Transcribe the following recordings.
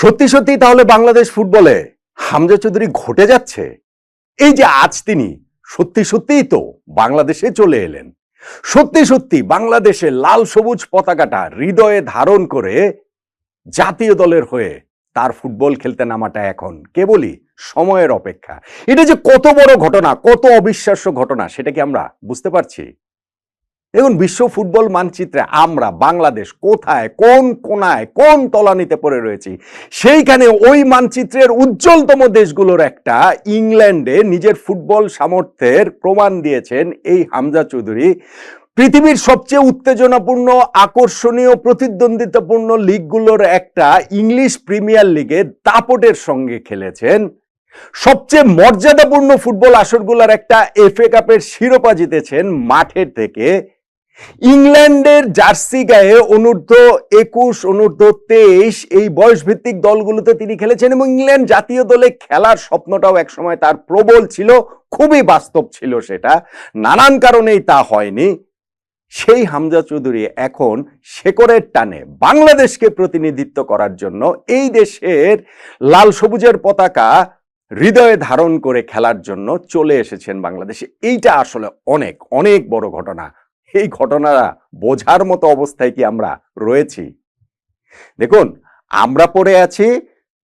সত্যি সত্যি তাহলে বাংলাদেশ ফুটবলে হামজা চৌধুরী ঘটে যাচ্ছে। এই যে আজ তিনি সত্যি সত্যিই তো বাংলাদেশে চলে এলেন, সত্যি সত্যি বাংলাদেশে লাল সবুজ পতাকাটা হৃদয়ে ধারণ করে জাতীয় দলের হয়ে তার ফুটবল খেলতে নামাটা এখন কেবলই সময়ের অপেক্ষা। এটা যে কত বড় ঘটনা, কত অবিশ্বাস্য ঘটনা, সেটা কি আমরা বুঝতে পারছি? দেখুন, বিশ্ব ফুটবল মানচিত্রে আমরা বাংলাদেশ কোথায়, কোন কোনায়, কোন তলানিতে পড়ে রয়েছি, সেইখানে ওই মানচিত্রের উজ্জ্বলতম দেশগুলোর একটা ইংল্যান্ডে নিজের ফুটবল সামর্থ্যের প্রমাণ দিয়েছেন এই হামজা চৌধুরী। পৃথিবীর সবচেয়ে উত্তেজনাপূর্ণ, আকর্ষণীয়, প্রতিদ্বন্দ্বিতাপূর্ণ লিগগুলোর একটা ইংলিশ প্রিমিয়ার লিগে দাপটের সঙ্গে খেলেছেন। সবচেয়ে মর্যাদাপূর্ণ ফুটবল আসরগুলোর একটা এফএ কাপের শিরোপা জিতেছেন মাঠের থেকে। ইংল্যান্ডের জার্সি গায়ে অনূর্ধ্ব-21, অনূর্ধ্ব-23 এই বয়সভিত্তিক দলগুলোতে তিনি খেলেছেন এবং ইংল্যান্ড জাতীয় দলে খেলার স্বপ্নটাও একসময় তার প্রবল ছিল, খুবই বাস্তব ছিল সেটা। নানান কারণেই তা হয়নি। সেই হামজা চৌধুরী এখন শেকড়ের টানে বাংলাদেশকে প্রতিনিধিত্ব করার জন্য এই দেশের লাল সবুজের পতাকা হৃদয়ে ধারণ করে খেলার জন্য চলে এসেছেন বাংলাদেশে। এইটা আসলে অনেক অনেক বড় ঘটনা। এই ঘটনাটা বোঝার মতো অবস্থায় কি আমরা রয়েছি? দেখুন, আমরা পড়ে আছি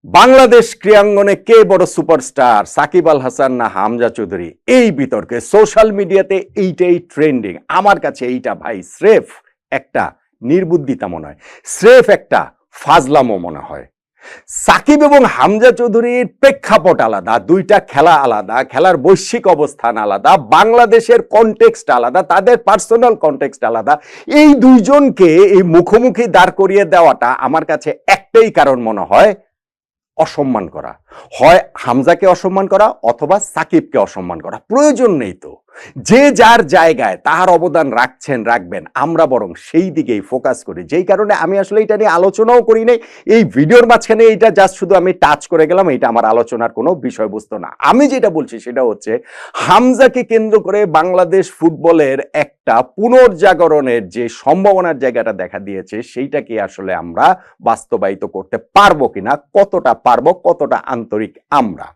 বাংলাদেশ ক্রীড়াঙ্গনে কে বড় সুপারস্টার, সাকিব আল হাসান না হামজা চৌধুরী, এই বিতর্কে সোশ্যাল মিডিয়াতে এইটাই ট্রেন্ডিং। আমার কাছে এইটা ভাই স্রেফ একটা নির্বুদ্ধিতা মনে হয়, স্রেফ একটা ফাজলামো মনে হয়। সাকিব এবং হামজা চৌধুরীর প্রেক্ষাপট আলাদা, দুইটা খেলা আলাদা, খেলার বৈশ্বিক অবস্থান আলাদা, বাংলাদেশের কনটেক্সট আলাদা, তাদের পার্সোনাল কনটেক্সট আলাদা। এই দুইজনকে এই মুখোমুখি দাঁড় করিয়ে দেওয়াটা আমার কাছে একটাই কারণ মনে হয়, অসম্মান করা। হয় হামজাকে অসম্মান করা অথবা সাকিবকে অসম্মান করা। প্রয়োজন নেই তো, যে যার জায়গায় তার অবদান রাখছেন, রাখবেন, আমরা বরং সেই দিকেই ফোকাস করি। যেই কারণে আমি আসলে এটা নিয়ে আলোচনাও করি নাই এই ভিডিওর মাঝখানে। এইটা জাস্ট শুধু আমি টাচ করে গেলাম, এটা আমার আলোচনার কোনো বিষয়বস্তু না। আমি যেটা বলছি সেটা হচ্ছে, হামজাকে কেন্দ্র করে বাংলাদেশ ফুটবলের একটা পুনর্জাগরণের যে সম্ভাবনার জায়গাটা দেখা দিয়েছে, সেইটাকে আসলে আমরা বাস্তবায়িত করতে পারবো কিনা, কতটা পারবো, কতটা আন্তরিক আমরা।